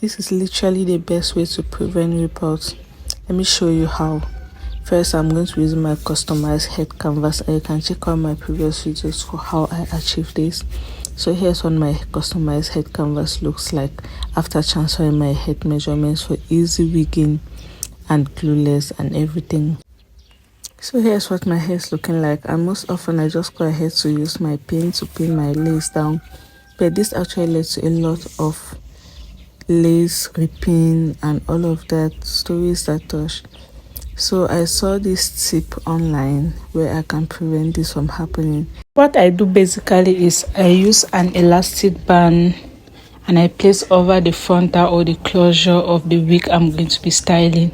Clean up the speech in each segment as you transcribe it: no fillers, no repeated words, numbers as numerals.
This is literally the best way to prevent ripples. Let me show you how. First, I'm going to use my customized head canvas, and you can check out my previous videos for how I achieve this. So here's what my customized head canvas looks like after transferring my head measurements for easy wigging and glueless and everything. So here's what my hair is looking like, and most often I just go ahead to use my pin to pin my lace down, but this actually led to a lot of lace ripping and all of that stories that touch. So I saw this tip online where I can prevent this from happening. What I do basically is I use an elastic band and I place over the frontal or the closure of the wig I'm going to be styling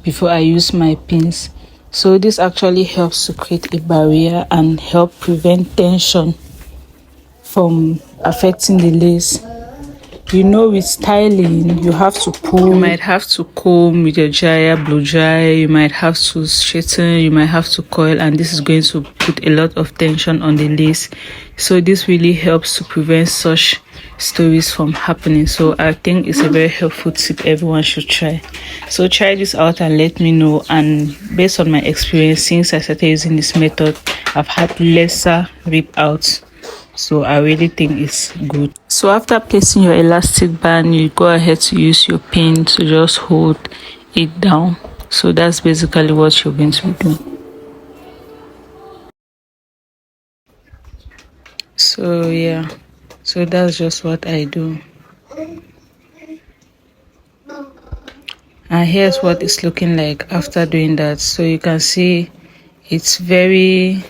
before I use my pins. So this actually helps to create a barrier and help prevent tension from affecting the lace. You know, with styling, you have to pull. You might have to comb with your dryer, blow dry. You might have to straighten. You might have to coil, and this is going to put a lot of tension on the lace. So this really helps to prevent such stories from happening. So I think it's a very helpful tip everyone should try. So try this out and let me know. And based on my experience, since I started using this method, I've had lesser rip outs. So I really think it's good. So after placing your elastic band, you go ahead to use your pin to just hold it down. So that's basically what you're going to be doing. So yeah, so that's just what I do. And here's what it's looking like after doing that. So you can see it's very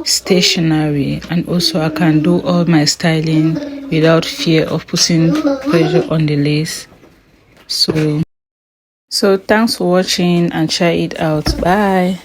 stationary, and also I can do all my styling without fear of putting pressure on the lace. So thanks for watching and try it out. Bye.